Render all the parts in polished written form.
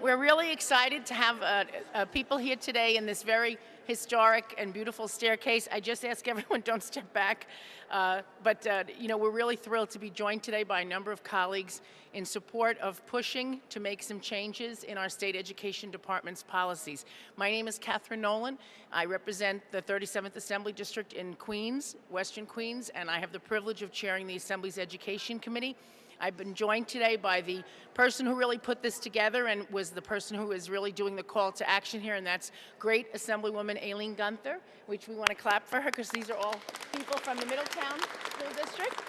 we're really excited to have people here today in this very historic and beautiful staircase. I just ask everyone don't step back, you know, we're really thrilled to be joined today by a number of colleagues in support of pushing to make some changes in our state education department's policies. My name is Nolan. I represent the 37th Assembly District in Queens, Western Queens, and I have the privilege of chairing the Assembly's Education Committee. I've been joined today by the person who really put this together and was the person who is really doing the call to action here, and that's great Assemblywoman Aileen Gunther, which we want to clap for her because these are all people from the Middletown School District.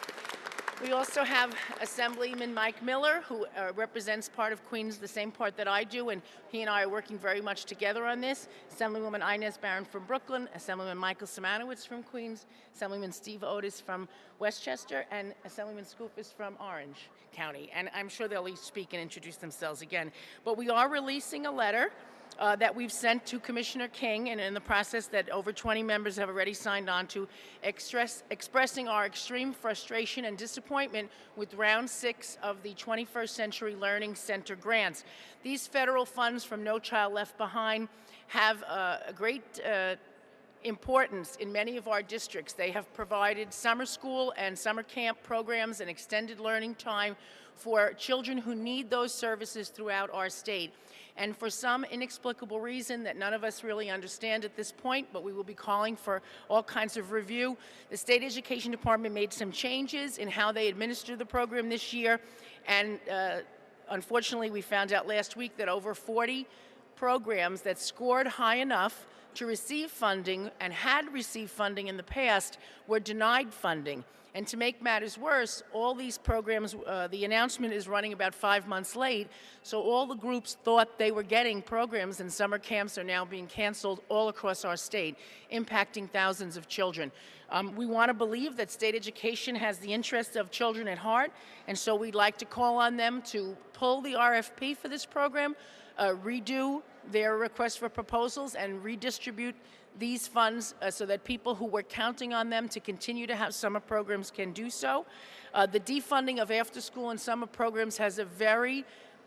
We also have Assemblyman Mike Miller, who represents part of Queens, the same part that I do, and he and I are working very much together on this. Assemblywoman Inez Barron from Brooklyn, Assemblyman Michael Simanowicz from Queens, Assemblyman Steve Otis from Westchester, and Assemblyman Skoufis from Orange County. And I'm sure they'll each speak and introduce themselves again. But we are releasing a letter that we've sent to Commissioner King, and in the process that over 20 members have already signed on to, expressing our extreme frustration and disappointment with round 6 of the 21st Century Learning Center grants. These federal funds from No Child Left Behind have a great importance in many of our districts. They have provided summer school and summer camp programs and extended learning time for children who need those services throughout our state. And for some inexplicable reason that none of us really understand at this point, but we will be calling for all kinds of review, the State Education Department made some changes in how they administer the program this year. And unfortunately, we found out last week that over 40 programs that scored high enough to receive funding and had received funding in the past were denied funding. And to make matters worse, all these programs, the announcement is running about 5 months late, so all the groups thought they were getting programs, and summer camps are now being canceled all across our state, impacting thousands of children. We want to believe that state education has the interests of children at heart, and so we'd like to call on them to pull the RFP for this program, redo their request for proposals, and redistribute these funds so that people who were counting on them to continue to have summer programs can do so. The defunding of after-school and summer programs has a very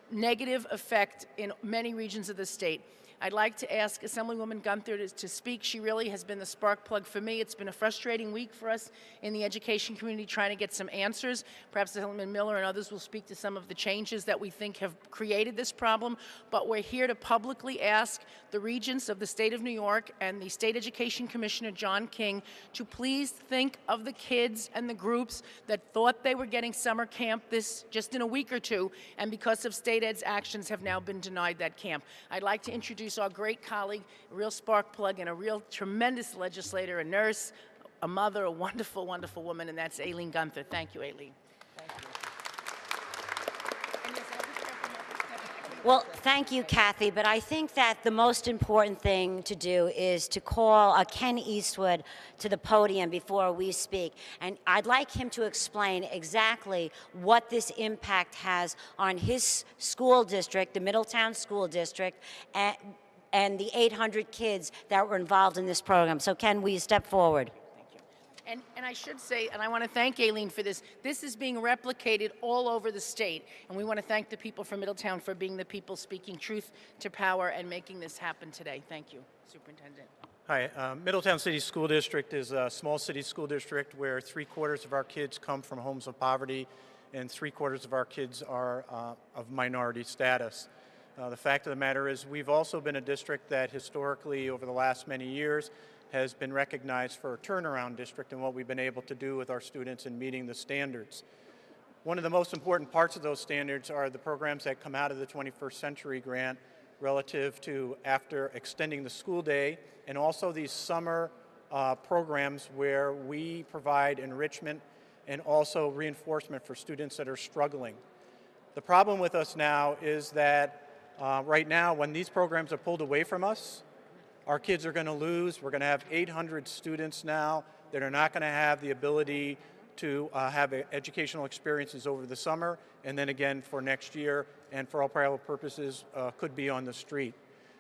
negative effect in many regions of the state. I'd like to ask Assemblywoman Gunther to speak. She really has been the spark plug for me. It's been a frustrating week for us in the education community trying to get some answers. Perhaps Assemblyman Miller and others will speak to some of the changes that we think have created this problem. But we're here to publicly ask the regents of the state of New York and the State Education Commissioner, John King, to please think of the kids and the groups that thought they were getting summer camp just in a week or two, and because of state ed's actions have now been denied that camp. I'd like to introduce our great colleague, a real spark plug and a real tremendous legislator, a nurse, a mother, a wonderful, wonderful woman, and that's Aileen Gunther. Thank you, Aileen. Thank you. Well, thank you, Cathy, but I think that the most important thing to do is to call Ken Eastwood to the podium before we speak. And I'd like him to explain exactly what this impact has on his school district, the Middletown School District, and the 800 kids that were involved in this program. So Ken, will you step forward? And I should say, and I want to thank Aileen for this, this is being replicated all over the state, and we want to thank the people from Middletown for being the people speaking truth to power and making this happen today. Thank you, Superintendent. Hi, Middletown City School District is a small city school district where 3/4 of our kids come from homes of poverty and 3/4 of our kids are of minority status. The fact of the matter is we've also been a district that historically over the last many years has been recognized for a turnaround district and what we've been able to do with our students in meeting the standards. One of the most important parts of those standards are the programs that come out of the 21st Century Grant relative to after extending the school day, and also these summer programs where we provide enrichment and also reinforcement for students that are struggling. The problem with us now is that right now when these programs are pulled away from us, our kids are going to lose. We're going to have 800 students now that are not going to have the ability to have educational experiences over the summer, and then again for next year, and for all practical purposes could be on the street.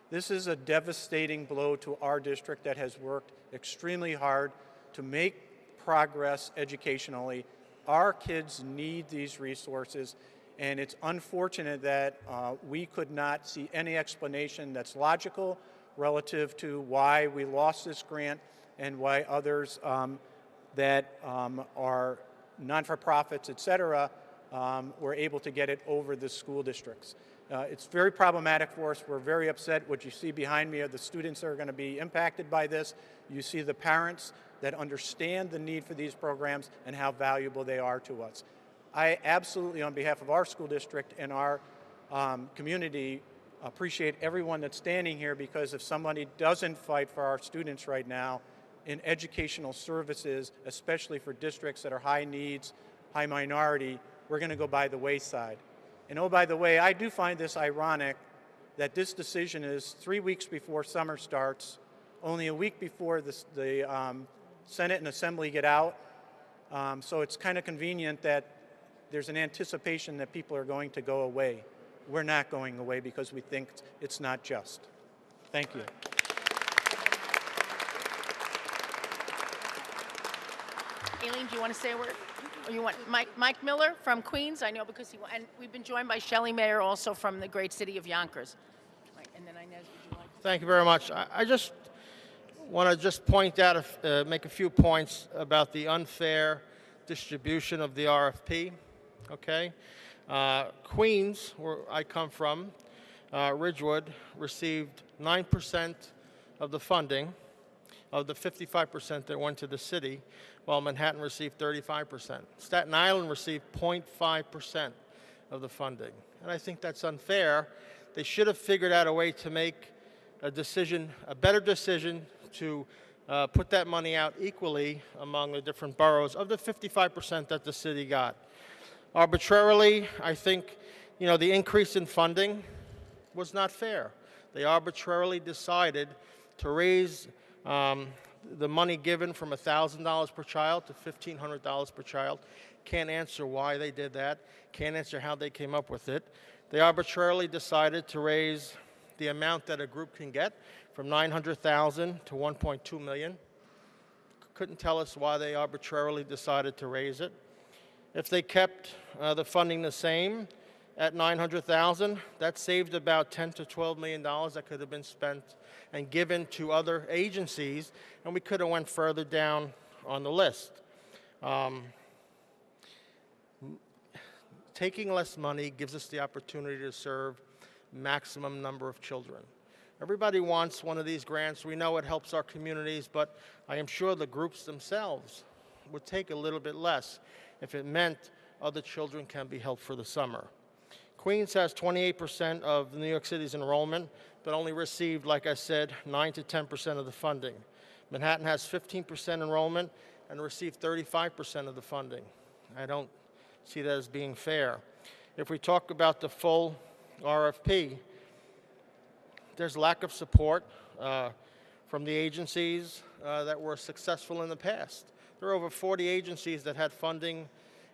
This is a devastating blow to our district that has worked extremely hard to make progress educationally. Our kids need these resources, And it's unfortunate that we could not see any explanation that's logical relative to why we lost this grant and why others that are non-for-profits, et cetera, were able to get it over the school districts. It's very problematic for us. We're very upset. What you see behind me are the students that are going to be impacted by this. You see the parents that understand the need for these programs and how valuable they are to us. I absolutely, on behalf of our school district and our community, appreciate everyone that's standing here, because if somebody doesn't fight for our students right now in educational services, especially for districts that are high needs, high minority, we're going to go by the wayside. And oh, by the way, I do find this ironic that this decision is 3 weeks before summer starts, only a week before the Senate and Assembly get out. So it's kind of convenient that there's an anticipation that people are going to go away. We're not going away because we think it's not just. Thank you. Aileen, do you want to say a word? Or you want Mike Miller from Queens? I know because and we've been joined by Shelley Mayer also from the great city of Yonkers. Right, and then Inez, would you like? Thank you very much. I just want to point out, make a few points about the unfair distribution of the RFP. Okay, Queens, where I come from, Ridgewood received 9% of the funding of the 55% that went to the city, while Manhattan received 35%. Staten Island received 0.5% of the funding. And I think that's unfair. They should have figured out a way to make a decision, a better decision to put that money out equally among the different boroughs of the 55% that the city got. Arbitrarily, I think, the increase in funding was not fair. They arbitrarily decided to raise the money given from $1,000 per child to $1,500 per child. Can't answer why they did that. Can't answer how they came up with it. They arbitrarily decided to raise the amount that a group can get from $900,000 to $1.2 million. Couldn't tell us why they arbitrarily decided to raise it. If they kept the funding the same at $900,000, that saved about $10 to $12 million that could have been spent and given to other agencies, and we could have went further down on the list. Taking less money gives us the opportunity to serve maximum number of children. Everybody wants one of these grants. We know it helps our communities, but I am sure the groups themselves would take a little bit less if it meant other children can be helped for the summer. Queens has 28% of New York City's enrollment, but only received, like I said, 9 to 10% of the funding. Manhattan has 15% enrollment and received 35% of the funding. I don't see that as being fair. If we talk about the full RFP, there's lack of support from the agencies that were successful in the past. There are over 40 agencies that had funding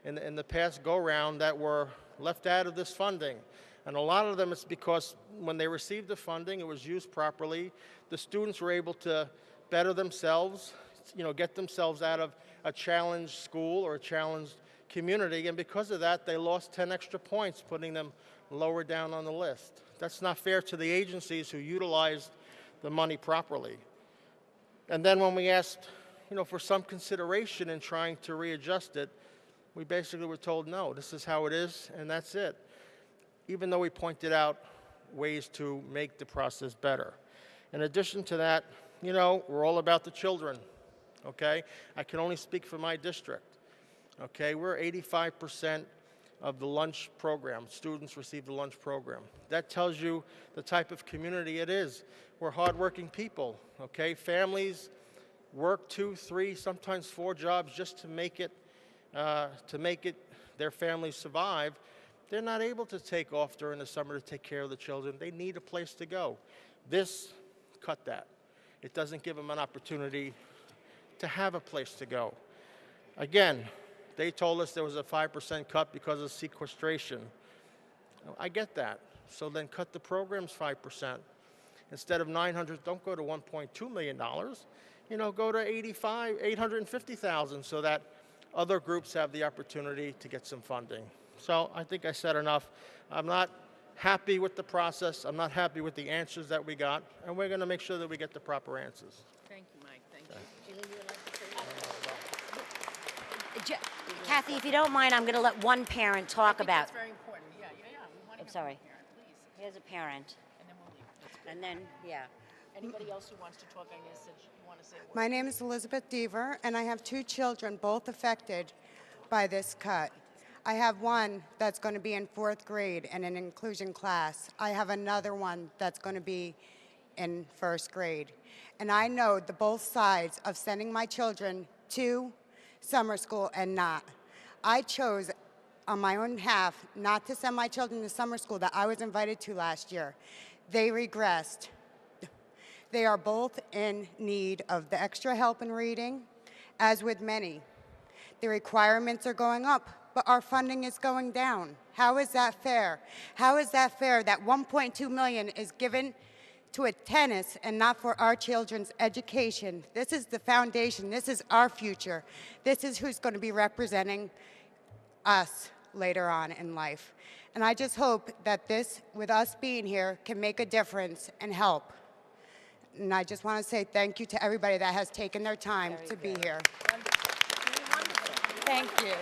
in the past go-round that were left out of this funding. And a lot of them, it's because when they received the funding, it was used properly. The students were able to better themselves, get themselves out of a challenged school or a challenged community. And because of that, they lost 10 extra points, putting them lower down on the list. That's not fair to the agencies who utilized the money properly. And then when we asked, for some consideration in trying to readjust it, we basically were told, no, this is how it is, and that's it. Even though we pointed out ways to make the process better. In addition to that, we're all about the children, okay? I can only speak for my district, okay? We're 85% of the lunch program. Students receive the lunch program. That tells you the type of community it is. We're hardworking people, okay? Families work 2, 3, sometimes 4 jobs just to make it their families survive. They're not able to take off during the summer to take care of the children. They need a place to go. This cut that. It doesn't give them an opportunity to have a place to go. Again, they told us there was a 5% cut because of sequestration. I get that. So then cut the programs 5%. Instead of 900, don't go to $1.2 million. Go to 850,000 so that other groups have the opportunity to get some funding. So I think I said enough. I'm not happy with the process. I'm not happy with the answers that we got, and we're going to make sure that we get the proper answers. Thank you, Mike. Thank you. Kathy, if you don't mind, I'm going to let one parent I talk think about. that's very important. Yeah. We want to I'm hear sorry. from the parent, please. Here's a parent, And then we'll leave. and then, yeah. Anybody else who wants to talk, Inez, said you want to say a word? My name is Elizabeth Deaver, and I have 2 children, both affected by this cut. I have one that's going to be in 4th grade in an inclusion class. I have another one that's going to be in 1st grade. And I know the both sides of sending my children to summer school and not. I chose on my own half not to send my children to summer school that I was invited to last year. They regressed. They are both in need of the extra help in reading, as with many. The requirements are going up, but our funding is going down. How is that fair? How is that fair that $1.2 million is given to a tennis and not for our children's education? This is the foundation. This is our future. This is who's going to be representing us later on in life. And I just hope that this, with us being here, can make a difference and help. And I just want to say thank you to everybody that has taken their time to be here. Thank you.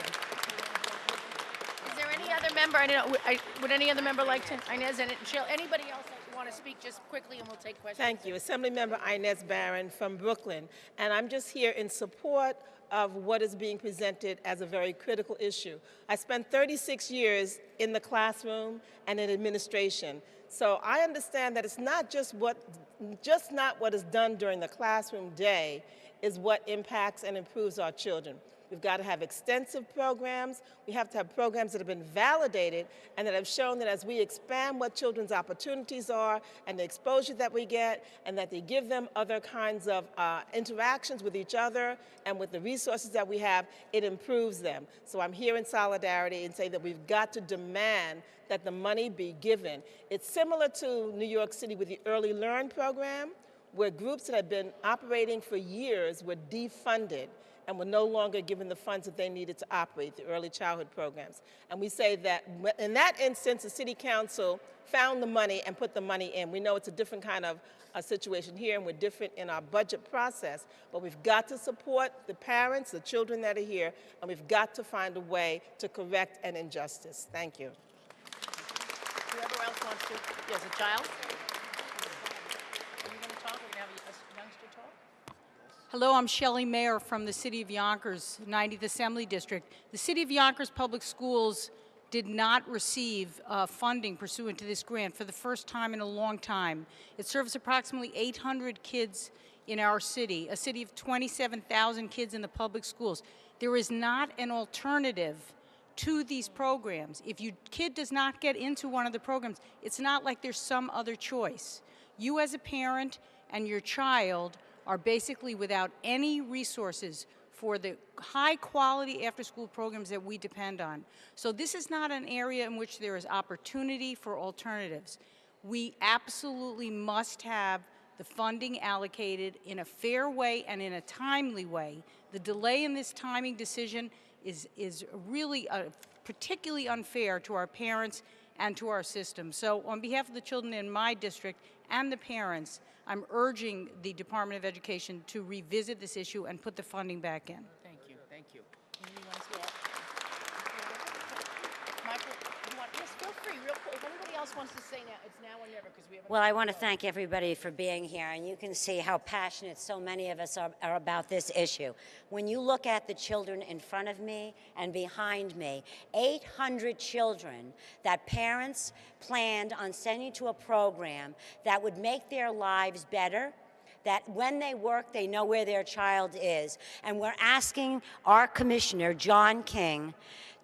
Is there any other member? I don't know. Would any other member like to? Inez and Jill. Anybody else that want to speak? Just quickly, and we'll take questions. Thank you. Assemblymember Inez Barron from Brooklyn. And I'm just here in support of what is being presented as a very critical issue. I spent 36 years in the classroom and in administration. So I understand that it's not just what is done during the classroom day is what impacts and improves our children. We've got to have extensive programs. We have to have programs that have been validated and that have shown that as we expand what children's opportunities are and the exposure that we get, and that they give them other kinds of interactions with each other and with the resources that we have, it improves them. So I'm here in solidarity and say that we've got to demand that the money be given. It's similar to New York City with the Early Learn program, where groups that have been operating for years were defunded and were no longer given the funds that they needed to operate, the early childhood programs. And we say that in that instance, the city council found the money and put the money in. We know it's a different kind of situation here, and we're different in our budget process, but we've got to support the parents, the children that are here, and we've got to find a way to correct an injustice. Thank you. Whoever else wants to. Yes, a child. Are you going to talk? We're going to have a youngster talk. Hello, I'm Shelley Mayer from the City of Yonkers, 90th Assembly District. The City of Yonkers Public Schools did not receive funding pursuant to this grant for the first time in a long time. It serves approximately 800 kids in our city, a city of 27,000 kids in the public schools. There is not an alternative to these programs. If your kid does not get into one of the programs, it's not like there's some other choice. You as a parent and your child are basically without any resources for the high-quality after-school programs that we depend on. So this is not an area in which there is opportunity for alternatives. We absolutely must have the funding allocated in a fair way and in a timely way. The delay in this timing decision is really particularly unfair to our parents and to our system. So on behalf of the children in my district and the parents, I'm urging the Department of Education to revisit this issue and put the funding back in. Thank you. Thank you. Anybody wants to? Michael, you want? Yes, feel free. Real quick. If anybody else wants to say now, it's now or never, because we have. Well, I want to thank everybody for being here, and you can see how passionate so many of us are about this issue. When you look at the children in front of me and behind me, 800 children that parents planned on sending to a program that would make their lives better, that when they work, they know where their child is. And we're asking our commissioner, John King,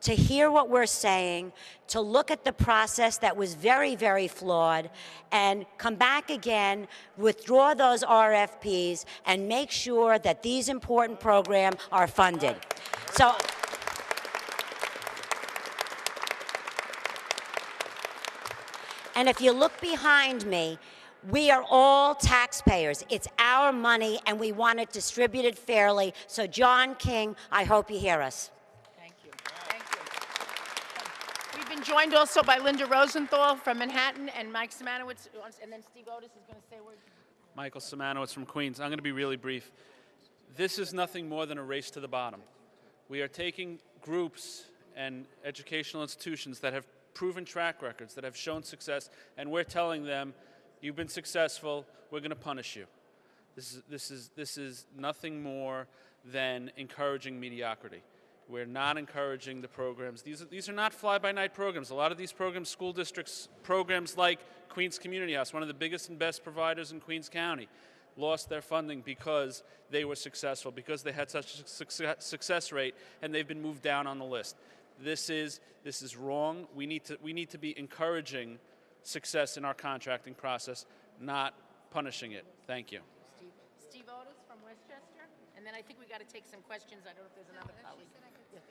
to hear what we're saying, to look at the process that was very, very flawed, and come back again, withdraw those RFPs, and make sure that these important programs are funded. So, and if you look behind me, we are all taxpayers. It's our money, and we want it distributed fairly. So, John King, I hope you hear us. Thank you. Thank you. joined also by Linda Rosenthal from Manhattan and Mike Simanowitz, and then Steve Otis is going to say a word. Michael Simanowitz from Queens. I'm going to be really brief. This is nothing more than a race to the bottom. We are taking groups and educational institutions that have proven track records, that have shown success, and we're telling them, you've been successful, we're going to punish you. This is nothing more than encouraging mediocrity. We're not encouraging the programs. These are not fly-by-night programs. A lot of these programs, school districts, programs like Queens Community House, one of the biggest and best providers in Queens County, lost their funding because they were successful, because they had such a success rate, and they've been moved down on the list. This is wrong. We need to be encouraging success in our contracting process, not punishing it. Thank you. Steve Otis from Westchester, and then I think we got to take some questions. I don't know if there's another colleague.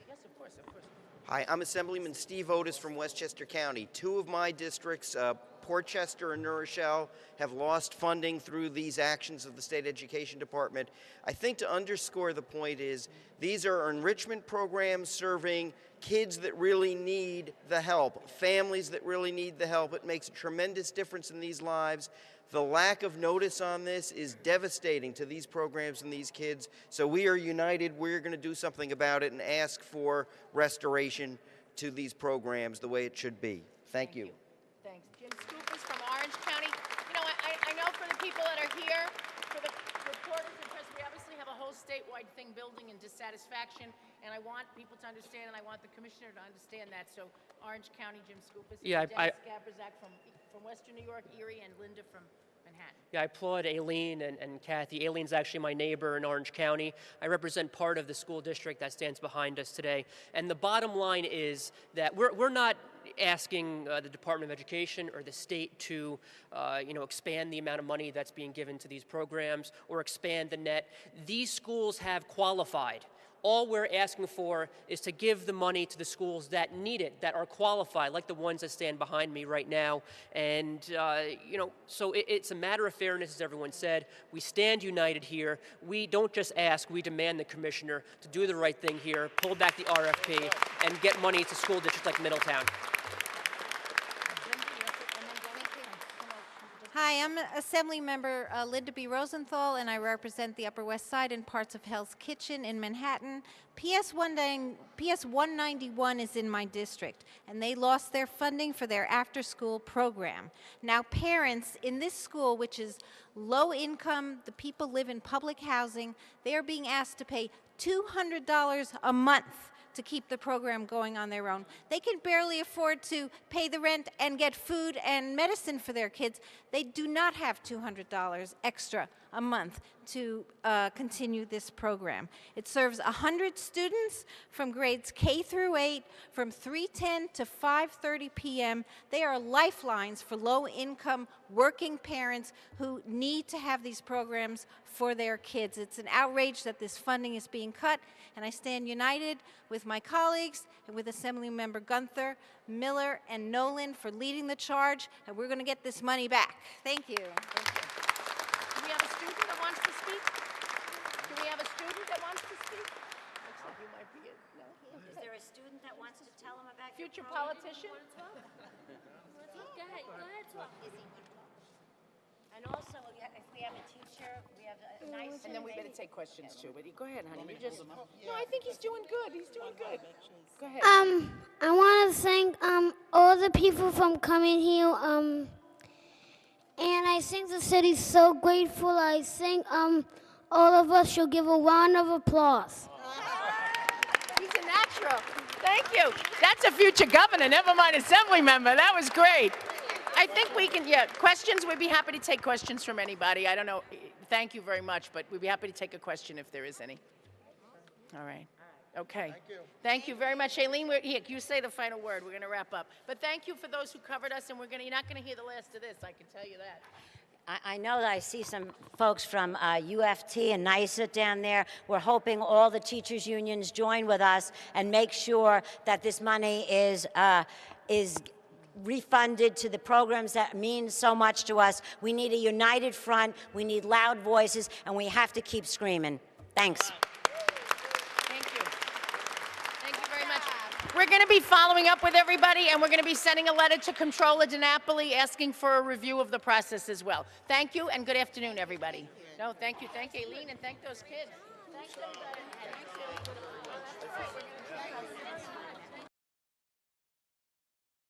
Yes, of course, of course. Hi, I'm Assemblyman Steve Otis from Westchester County. Two of my districts, Portchester and New Rochelle, have lost funding through these actions of the State Education Department. I think to underscore the point is these are enrichment programs serving kids that really need the help, families that really need the help. It makes a tremendous difference in these lives. The lack of notice on this is devastating to these programs and these kids. So we are united. We're going to do something about it and ask for restoration to these programs the way it should be. Thank you. Thanks. Jim Skoupis from Orange County. You know, I know for the people that are here, for the reporters and press, we obviously have a whole statewide thing building in dissatisfaction, and I want people to understand, and I want the commissioner to understand that. So Orange County, Jim Skoupis, Yeah, Dennis Gabrizak from Western New York, Erie, and Linda from Manhattan. Yeah, I applaud Aileen and Cathy. Aileen's actually my neighbor in Orange County. I represent part of the school district that stands behind us today. And the bottom line is that we're not asking the Department of Education or the state to expand the amount of money that's being given to these programs or expand the net. These schools have qualified. All we're asking for is to give the money to the schools that need it, that are qualified, like the ones that stand behind me right now. And, so it's a matter of fairness, as everyone said. We stand united here. We don't just ask, we demand the commissioner to do the right thing here, pull back the RFP, and get money to school districts like Middletown. Hi, I'm Assemblymember Linda B. Rosenthal, and I represent the Upper West Side and parts of Hell's Kitchen in Manhattan. PS 191 is in my district, and they lost their funding for their after-school program. Now, parents in this school, which is low income, the people live in public housing, they are being asked to pay $200 a month to keep the program going on their own. They can barely afford to pay the rent and get food and medicine for their kids. They do not have $200 extra a month to continue this program. It serves 100 students from grades K through 8 from 3:10 to 5:30 p.m. They are lifelines for low-income working parents who need to have these programs for their kids. It's an outrage that this funding is being cut, and I stand united with my colleagues and with Assemblymember Gunther, Miller, and Nolan for leading the charge, and we're going to get this money back. Thank you. Do we have a student that wants to speak? Do we have a student that wants to speak? Looks like you might be it. No? Is there a student that wants to tell them about your Future program? politician? Go ahead, talk. And also, if we have a teacher, we have a nice... And then we better take questions too. But go ahead, honey. No, I think he's doing good. He's doing good. Go ahead. I want to thank all the people from coming here. And I think the city's so grateful. I think all of us should give a round of applause. He's a natural. Thank you. That's a future governor. Never mind assembly member. That was great. I think we can, questions. We'd be happy to take questions from anybody. I don't know. Thank you very much, but we'd be happy to take a question if there is any. All right. Okay. Thank you. Thank you very much, Aileen. You say the final word. We're going to wrap up. But thank you for those who covered us, and you're not going to hear the last of this. I can tell you that. I know that I see some folks from UFT and NYSED down there. We're hoping all the teachers' unions join with us and make sure that this money is refunded to the programs that mean so much to us. We need a united front. We need loud voices, and we have to keep screaming. Thanks. Thank you. Thank you very much. We're going to be following up with everybody, and we're going to be sending a letter to Comptroller DiNapoli asking for a review of the process as well. Thank you, and good afternoon, everybody. No, thank you. Thank Aileen, and thank those kids. Thank them.